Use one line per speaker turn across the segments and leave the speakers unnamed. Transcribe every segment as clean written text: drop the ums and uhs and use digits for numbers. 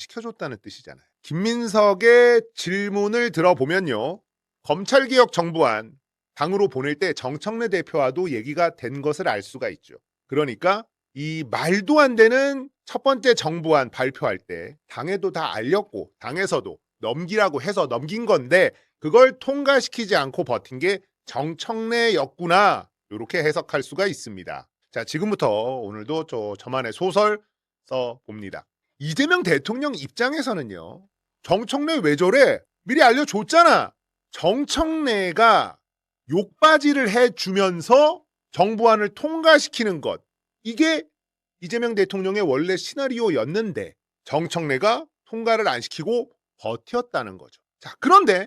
시켜줬다는 뜻이잖아요. 김민석의 질문을 들어보면요. 검찰개혁 정부안 당으로 보낼 때 정청래 대표와도 얘기가 된 것을 알 수가 있죠. 그러니까 이 말도 안 되는 첫 번째 정부안 발표할 때 당에도 다 알렸고 당에서도 넘기라고 해서 넘긴 건데 그걸 통과시키지 않고 버틴 게 정청래였구나. 이렇게 해석할 수가 있습니다. 자, 지금부터 오늘도 저만의 소설 써봅니다. 이재명 대통령 입장에서는요. 정청래 왜 저래? 미리 알려줬잖아. 정청래가 욕바지를 해주면서 정부안을 통과시키는 것. 이게 이재명 대통령의 원래 시나리오였는데 정청래가 통과를 안 시키고 버텼다는 거죠. 자, 그런데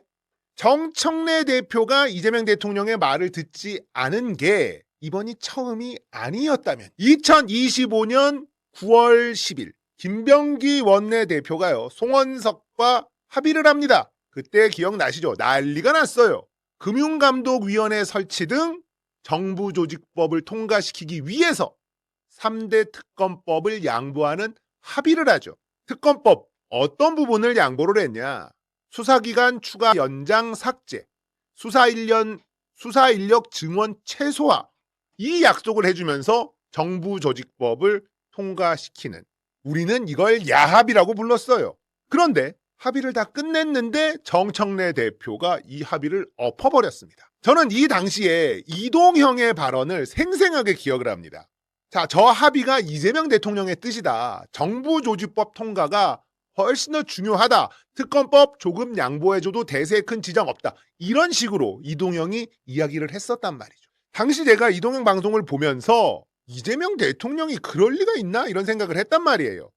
정청래 대표가 이재명 대통령의 말을 듣지 않은 게 이번이 처음이 아니었다면 2025년 9월 10일 김병기 원내대표가요. 송원석과 합의를 합니다. 그때 기억나시죠? 난리가 났어요. 금융감독위원회 설치 등 정부조직법을 통과시키기 위해서 3대 특검법을 양보하는 합의를 하죠. 특검법 어떤 부분을 양보를 했냐? 수사기간 추가 연장 삭제, 수사 인력 증원 최소화 이 약속을 해주면서 정부조직법을 통과시키는 우리는 이걸 야합이라고 불렀어요. 그런데 합의를 다 끝냈는데 정청래 대표가 이 합의를 엎어버렸습니다. 저는 이 당시에 이동형의 발언을 생생하게 기억을 합니다. 자, 저 합의가 이재명 대통령의 뜻이다. 정부조직법 통과가 훨씬 더 중요하다. 특검법 조금 양보해줘도 대세에 큰 지장 없다. 이런 식으로 이동형이 이야기를 했었단 말이죠. 당시 제가 이동형 방송을 보면서 이재명 대통령이 그럴 리가 있나? 이런 생각을 했단 말이에요.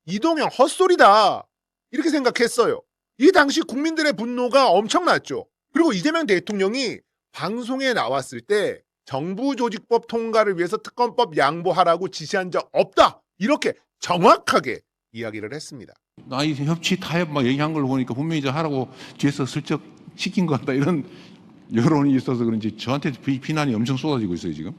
이동형 헛소리다. 이렇게 생각했어요. 이 당시 국민들의 분노가 엄청났죠. 그리고 이재명 대통령이 방송에 나왔을 때 정부조직법 통과를 위해서 특검법 양보하라고 지시한 적 없다. 이렇게 정확하게 이야기를 했습니다.
나이 협치 타협 막 얘기한 걸 보니까 분명히 저 하라고 뒤에서 슬쩍 시킨 것 같다 이런 여론이 있어서 그런지 저한테 비난이 엄청 쏟아지고 있어요 지금.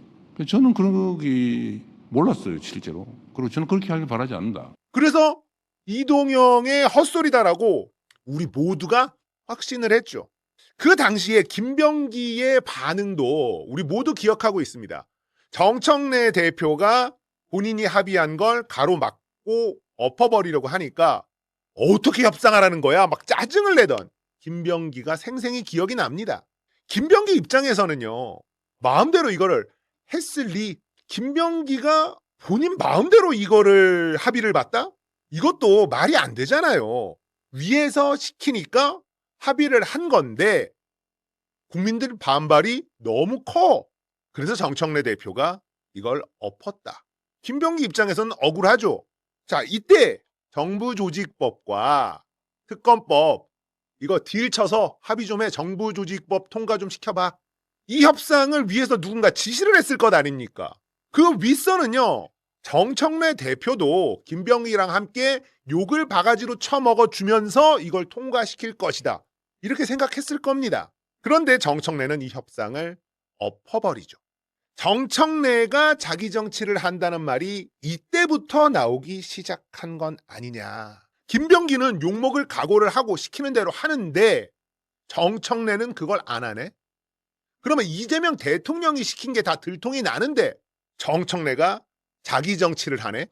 저는 그런 게 몰랐어요 실제로. 그리고 저는 그렇게 하길 바라지 않는다.
그래서 이동형의 헛소리다라고 우리 모두가 확신을 했죠. 그 당시에 김병기의 반응도 우리 모두 기억하고 있습니다. 정청래 대표가 본인이 합의한 걸 가로막고 엎어버리려고 하니까 어떻게 협상하라는 거야? 막 짜증을 내던 김병기가 생생히 기억이 납니다. 김병기 입장에서는요. 마음대로 이거를 했을 리 김병기가 본인 마음대로 이거를 합의를 봤다? 이것도 말이 안 되잖아요. 위에서 시키니까 합의를 한 건데 국민들 반발이 너무 커. 그래서 정청래 대표가 이걸 엎었다. 김병기 입장에서는 억울하죠. 자, 이때 정부조직법과 특검법 이거 딜 쳐서 합의 좀 해. 정부조직법 통과 좀 시켜봐. 이 협상을 위해서 누군가 지시를 했을 것 아닙니까? 그 윗선은요. 정청래 대표도 김병기랑 함께 욕을 바가지로 쳐먹어 주면서 이걸 통과시킬 것이다. 이렇게 생각했을 겁니다. 그런데 정청래는 이 협상을 엎어버리죠. 정청래가 자기 정치를 한다는 말이 이때부터 나오기 시작한 건 아니냐. 김병기는 욕먹을 각오를 하고 시키는 대로 하는데 정청래는 그걸 안 하네? 그러면 이재명 대통령이 시킨 게 다 들통이 나는데 정청래가 자기 정치를 하네?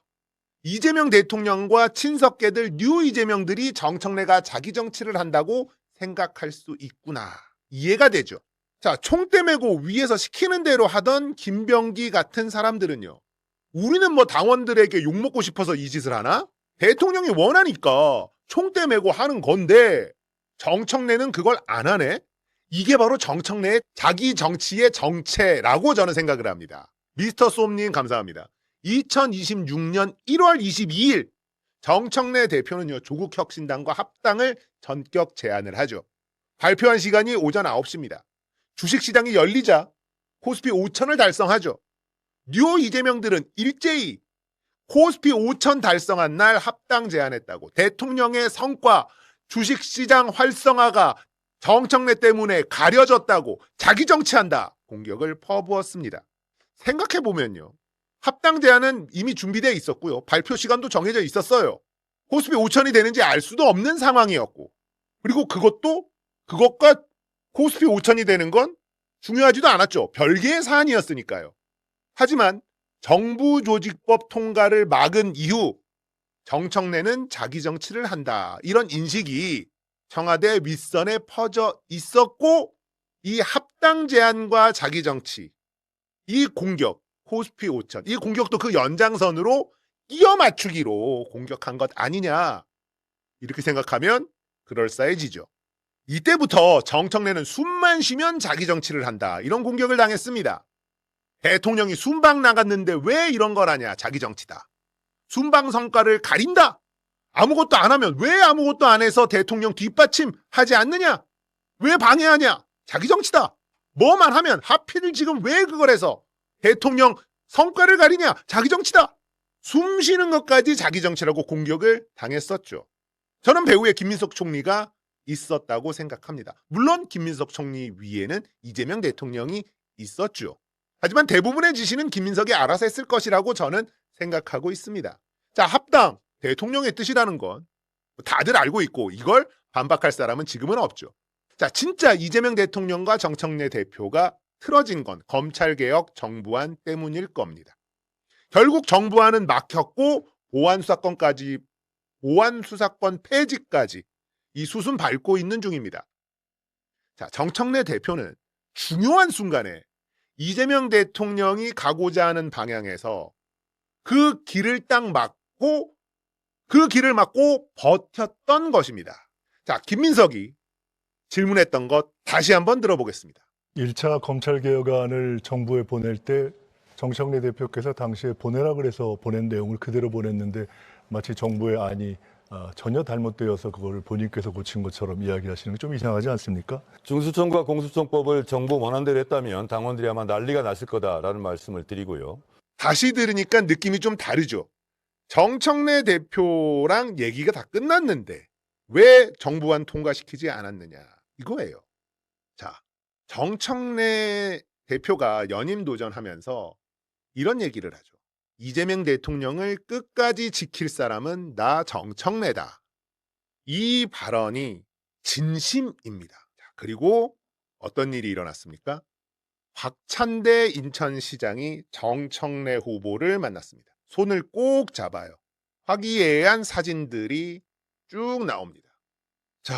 이재명 대통령과 친석계들 뉴 이재명들이 정청래가 자기 정치를 한다고 생각할 수 있구나. 이해가 되죠. 자, 총대 메고 위에서 시키는 대로 하던 김병기 같은 사람들은요. 우리는 뭐 당원들에게 욕먹고 싶어서 이 짓을 하나? 대통령이 원하니까 총대 메고 하는 건데 정청래는 그걸 안 하네? 이게 바로 정청래의 자기 정치의 정체라고 저는 생각을 합니다. 미스터 쏨님 감사합니다. 2026년 1월 22일 정청래 대표는요. 조국혁신당과 합당을 전격 제안을 하죠. 발표한 시간이 오전 9시입니다. 주식시장이 열리자 코스피 5천을 달성하죠. 뉴 이재명들은 일제히 코스피 5천 달성한 날 합당 제안했다고. 대통령의 성과, 주식시장 활성화가 정청래 때문에 가려졌다고 자기 정치한다. 공격을 퍼부었습니다. 생각해보면요. 합당 제안은 이미 준비되어 있었고요. 발표 시간도 정해져 있었어요. 코스피 5천이 되는지 알 수도 없는 상황이었고, 그리고 그것과 코스피 5천이 되는 건 중요하지도 않았죠. 별개의 사안이었으니까요. 하지만 정부 조직법 통과를 막은 이후 정청래는 자기 정치를 한다. 이런 인식이 청와대 윗선에 퍼져 있었고, 이 합당 제안과 자기 정치, 이 공격, 코스피 5천, 이 공격도 그 연장선으로 끼어 맞추기로 공격한 것 아니냐. 이렇게 생각하면 그럴싸해지죠. 이때부터 정청래는 숨만 쉬면 자기 정치를 한다. 이런 공격을 당했습니다. 대통령이 순방 나갔는데 왜 이런 걸 하냐. 자기 정치다. 순방 성과를 가린다. 아무것도 안 하면 왜 아무것도 안 해서 대통령 뒷받침하지 않느냐. 왜 방해하냐. 자기 정치다. 뭐만 하면 하필 지금 왜 그걸 해서 대통령 성과를 가리냐. 자기 정치다. 숨 쉬는 것까지 자기 정치라고 공격을 당했었죠. 저는 배후에 김민석 총리가 있었다고 생각합니다. 물론 김민석 총리 위에는 이재명 대통령이 있었죠. 하지만 대부분의 지시는 김민석이 알아서 했을 것이라고 저는 생각하고 있습니다. 자, 합당, 대통령의 뜻이라는 건 다들 알고 있고 이걸 반박할 사람은 지금은 없죠. 자, 진짜 이재명 대통령과 정청래 대표가 틀어진 건 검찰개혁 정부안 때문일 겁니다. 결국 정부안은 막혔고 보안 수사권 폐지까지 이 수순 밟고 있는 중입니다. 자, 정청래 대표는 중요한 순간에 이재명 대통령이 가고자 하는 방향에서 그 길을 딱 막고 버텼던 것입니다. 자, 김민석이 질문했던 것 다시 한번 들어보겠습니다.
1차 검찰개혁안을 정부에 보낼 때 정청래 대표께서 당시에 보내라 그래서 보낸 내용을 그대로 보냈는데 마치 정부의 안이 전혀 잘못되어서 그걸 본인께서 고친 것처럼 이야기하시는 게 좀 이상하지 않습니까?
중수청과 공수처법을 정부 원안대로 했다면 당원들이 아마 난리가 났을 거다라는 말씀을 드리고요.
다시 들으니까 느낌이 좀 다르죠. 정청래 대표랑 얘기가 다 끝났는데 왜 정부안 통과시키지 않았느냐 이거예요. 자, 정청래 대표가 연임 도전하면서 이런 얘기를 하죠. 이재명 대통령을 끝까지 지킬 사람은 나 정청래다. 이 발언이 진심입니다. 자, 그리고 어떤 일이 일어났습니까? 박찬대 인천시장이 정청래 후보를 만났습니다. 손을 꼭 잡아요. 화기애애한 사진들이 쭉 나옵니다. 자,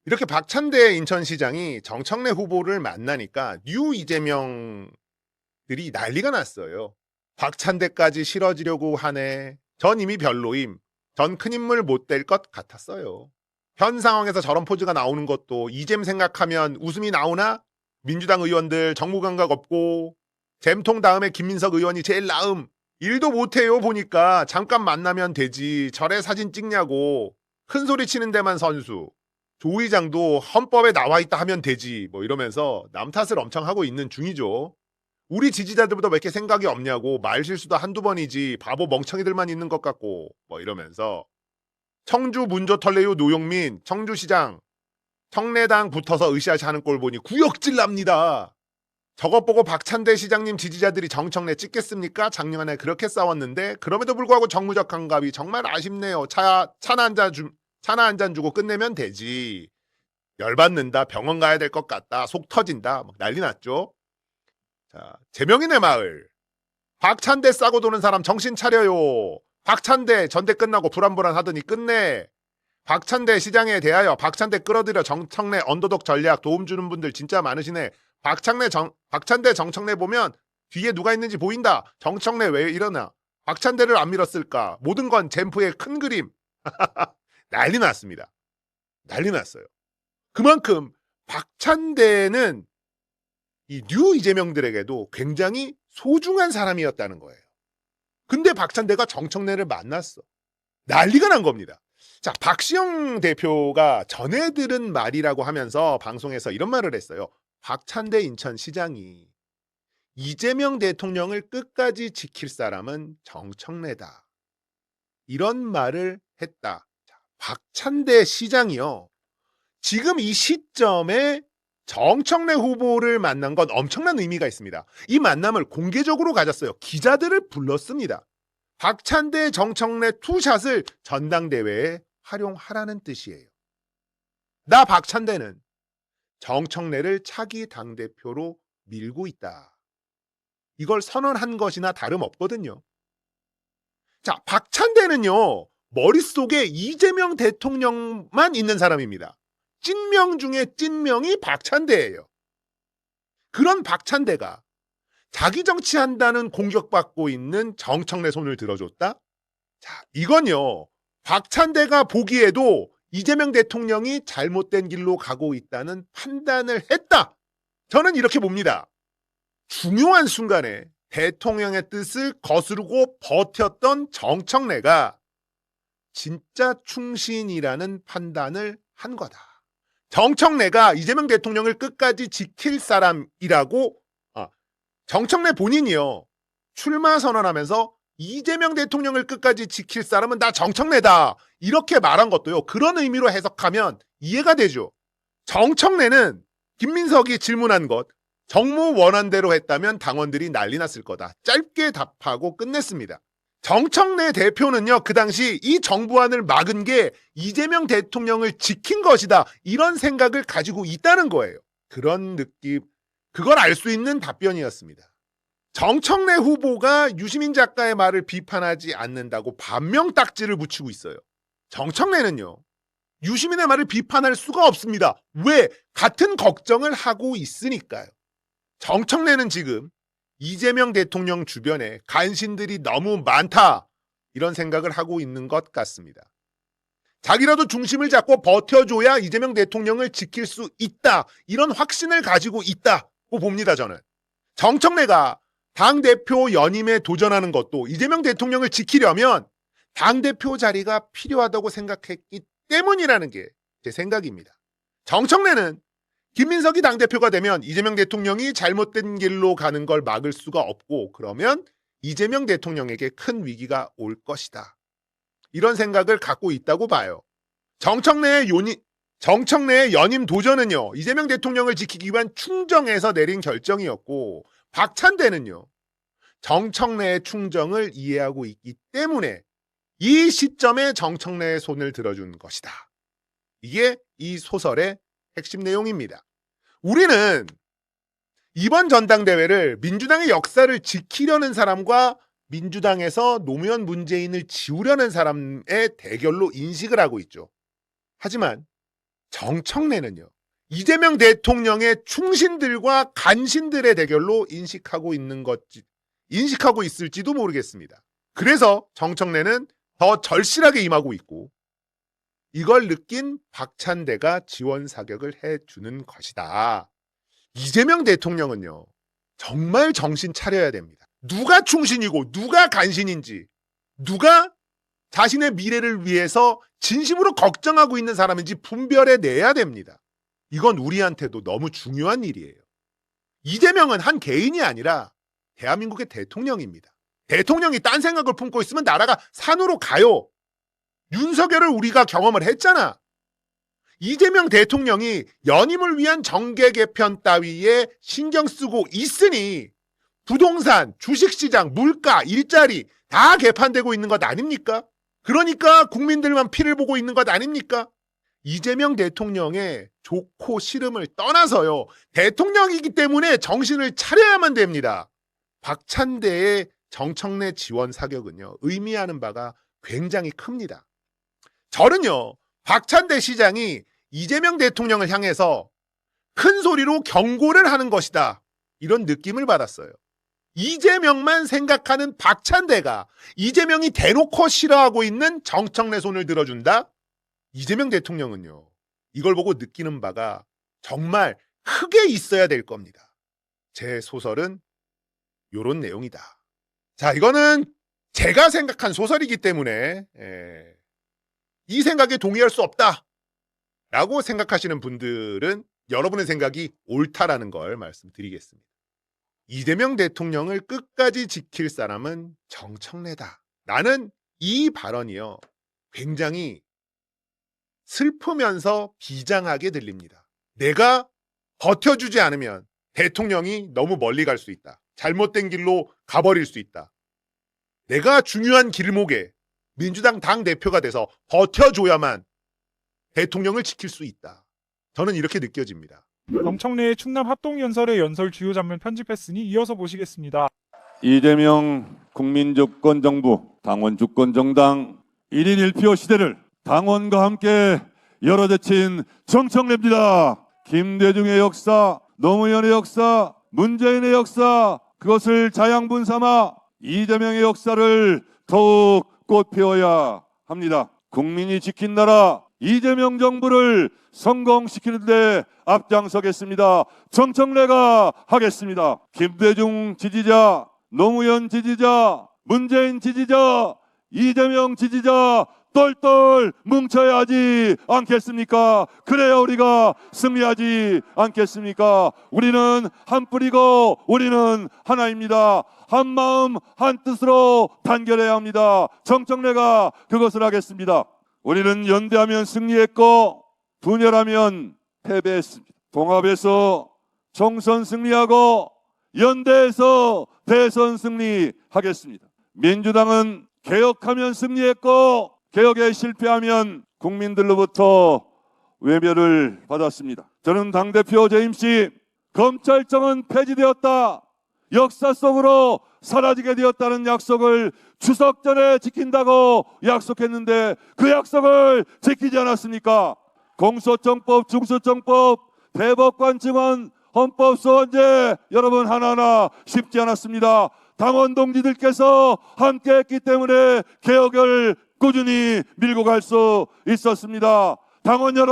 이렇게 박찬대 인천시장이 정청래 후보를 만나니까 뉴 이재명들이 난리가 났어요. 박찬대까지 실어지려고 하네. 전 이미 별로임. 전 큰 인물 못 될 것 같았어요. 현 상황에서 저런 포즈가 나오는 것도 이잼 생각하면 웃음이 나오나? 민주당 의원들 정무 감각 없고 잼통 다음에 김민석 의원이 제일 나음. 일도 못해요 보니까 잠깐 만나면 되지. 절에 사진 찍냐고. 큰 소리 치는 데만 선수. 조 의장도 헌법에 나와 있다 하면 되지. 뭐 이러면서 남 탓을 엄청 하고 있는 중이죠. 우리 지지자들보다 왜 이렇게 생각이 없냐고. 말 실수도 한두 번이지. 바보 멍청이들만 있는 것 같고. 뭐 이러면서 청주 문조털레유 노용민 청주시장 청래당 붙어서 으쌰으쌰 하는 꼴 보니 구역질 납니다. 저것 보고 박찬대 시장님 지지자들이 정청래 찍겠습니까? 작년에 그렇게 싸웠는데 그럼에도 불구하고 정무적 감각이 정말 아쉽네요. 차나 한 잔 주고 끝내면 되지. 열받는다. 병원 가야 될 것 같다. 속 터진다. 막 난리 났죠. 자, 제명인의 마을. 박찬대 싸고 도는 사람 정신 차려요. 박찬대 전대 끝나고 불안불안하더니 끝내. 박찬대 시장에 대하여 박찬대 끌어들여 정청래 언더독 전략 도움 주는 분들 진짜 많으시네. 박찬대 정청래 보면 뒤에 누가 있는지 보인다. 정청래 왜 이러나. 박찬대를 안 밀었을까. 모든 건 젠프의 큰 그림. 난리 났습니다. 난리 났어요. 그만큼 박찬대는 이 뉴 이재명들에게도 굉장히 소중한 사람이었다는 거예요. 근데 박찬대가 정청래를 만났어. 난리가 난 겁니다. 자, 박시영 대표가 전해 들은 말이라고 하면서 방송에서 이런 말을 했어요. 박찬대 인천시장이 이재명 대통령을 끝까지 지킬 사람은 정청래다. 이런 말을 했다. 자, 박찬대 시장이요. 지금 이 시점에 정청래 후보를 만난 건 엄청난 의미가 있습니다. 이 만남을 공개적으로 가졌어요. 기자들을 불렀습니다. 박찬대 정청래 투샷을 전당대회에 활용하라는 뜻이에요. 나 박찬대는 정청래를 차기 당대표로 밀고 있다. 이걸 선언한 것이나 다름없거든요. 자, 박찬대는요, 머릿속에 이재명 대통령만 있는 사람입니다. 찐명 중에 찐명이 박찬대예요. 그런 박찬대가 자기 정치한다는 공격받고 있는 정청래 손을 들어줬다? 자, 이건요, 박찬대가 보기에도 이재명 대통령이 잘못된 길로 가고 있다는 판단을 했다. 저는 이렇게 봅니다. 중요한 순간에 대통령의 뜻을 거스르고 버텼던 정청래가 진짜 충신이라는 판단을 한 거다. 정청래가 이재명 대통령을 끝까지 지킬 사람이라고 정청래 본인이요. 출마 선언하면서 이재명 대통령을 끝까지 지킬 사람은 나 정청래다. 이렇게 말한 것도요. 그런 의미로 해석하면 이해가 되죠. 정청래는 김민석이 질문한 것 정무 원안대로 했다면 당원들이 난리 났을 거다. 짧게 답하고 끝냈습니다. 정청래 대표는요. 그 당시 이 정부안을 막은 게 이재명 대통령을 지킨 것이다. 이런 생각을 가지고 있다는 거예요. 그런 느낌, 그걸 알 수 있는 답변이었습니다. 정청래 후보가 유시민 작가의 말을 비판하지 않는다고 반명딱지를 붙이고 있어요. 정청래는요. 유시민의 말을 비판할 수가 없습니다. 왜? 같은 걱정을 하고 있으니까요. 정청래는 지금 이재명 대통령 주변에 간신들이 너무 많다. 이런 생각을 하고 있는 것 같습니다. 자기라도 중심을 잡고 버텨줘야 이재명 대통령을 지킬 수 있다. 이런 확신을 가지고 있다고 봅니다. 저는. 정청래가 당대표 연임에 도전하는 것도 이재명 대통령을 지키려면 당대표 자리가 필요하다고 생각했기 때문이라는 게 제 생각입니다. 정청래는 김민석이 당대표가 되면 이재명 대통령이 잘못된 길로 가는 걸 막을 수가 없고 그러면 이재명 대통령에게 큰 위기가 올 것이다. 이런 생각을 갖고 있다고 봐요. 정청래의 연임 도전은요. 이재명 대통령을 지키기 위한 충정에서 내린 결정이었고 박찬대는요. 정청래의 충정을 이해하고 있기 때문에 이 시점에 정청래의 손을 들어준 것이다. 이게 이 소설의 핵심 내용입니다. 우리는 이번 전당대회를 민주당의 역사를 지키려는 사람과 민주당에서 노무현 문재인을 지우려는 사람의 대결로 인식을 하고 있죠. 하지만 정청래는요. 이재명 대통령의 충신들과 간신들의 대결로 인식하고 있을지도 모르겠습니다. 그래서 정청래는 더 절실하게 임하고 있고 이걸 느낀 박찬대가 지원 사격을 해주는 것이다. 이재명 대통령은요. 정말 정신 차려야 됩니다. 누가 충신이고 누가 간신인지 누가 자신의 미래를 위해서 진심으로 걱정하고 있는 사람인지 분별해내야 됩니다. 이건 우리한테도 너무 중요한 일이에요. 이재명은 한 개인이 아니라 대한민국의 대통령입니다. 대통령이 딴 생각을 품고 있으면 나라가 산으로 가요. 윤석열을 우리가 경험을 했잖아. 이재명 대통령이 연임을 위한 정계 개편 따위에 신경 쓰고 있으니 부동산, 주식시장, 물가, 일자리 다 개판되고 있는 것 아닙니까? 그러니까 국민들만 피를 보고 있는 것 아닙니까? 이재명 대통령의 좋고 싫음을 떠나서요. 대통령이기 때문에 정신을 차려야만 됩니다. 박찬대의 정청래 지원 사격은요. 의미하는 바가 굉장히 큽니다. 저는요. 박찬대 시장이 이재명 대통령을 향해서 큰 소리로 경고를 하는 것이다. 이런 느낌을 받았어요. 이재명만 생각하는 박찬대가 이재명이 대놓고 싫어하고 있는 정청래 손을 들어준다? 이재명 대통령은요. 이걸 보고 느끼는 바가 정말 크게 있어야 될 겁니다. 제 소설은 이런 내용이다. 자, 이거는 제가 생각한 소설이기 때문에 이 생각에 동의할 수 없다 라고 생각하시는 분들은 여러분의 생각이 옳다라는 걸 말씀드리겠습니다. 이재명 대통령을 끝까지 지킬 사람은 정청래다. 나는 이 발언이요. 굉장히 슬프면서 비장하게 들립니다. 내가 버텨주지 않으면 대통령이 너무 멀리 갈 수 있다. 잘못된 길로 가버릴 수 있다. 내가 중요한 길목에 민주당 당대표가 돼서 버텨줘야만 대통령을 지킬 수 있다. 저는 이렇게 느껴집니다.
정청래의 충남 합동연설의 연설 주요 장면 편집했으니 이어서 보시겠습니다.
이재명 국민주권정부 당원 주권정당 1인 1표 시대를 당원과 함께 열어제친 정청래입니다. 김대중의 역사, 노무현의 역사, 문재인의 역사, 그것을 자양분 삼아 이재명의 역사를 더욱 꽃피워야 합니다. 국민이 지킨 나라 이재명 정부를 성공시키는 데 앞장서겠습니다. 정청래가 하겠습니다. 김대중 지지자, 노무현 지지자, 문재인 지지자, 이재명 지지자 똘똘 뭉쳐야 하지 않겠습니까? 그래야 우리가 승리하지 않겠습니까? 우리는 한 뿌리고 우리는 하나입니다. 한 마음 한 뜻으로 단결해야 합니다. 정청래가 그것을 하겠습니다. 우리는 연대하면 승리했고 분열하면 패배했습니다. 통합해서 총선 승리하고 연대해서 대선 승리하겠습니다. 민주당은 개혁하면 승리했고 개혁에 실패하면 국민들로부터 외면을 받았습니다. 저는 당대표 재임 시 검찰청은 폐지되었다. 역사 속으로 사라지게 되었다는 약속을 추석 전에 지킨다고 약속했는데 그 약속을 지키지 않았습니까? 공소청법, 중소청법, 대법관 증언, 헌법소원제 여러분 하나하나 쉽지 않았습니다. 당원 동지들께서 함께했기 때문에 개혁을 꾸준히 밀고 갈 수 있었습니다. 당원 여러분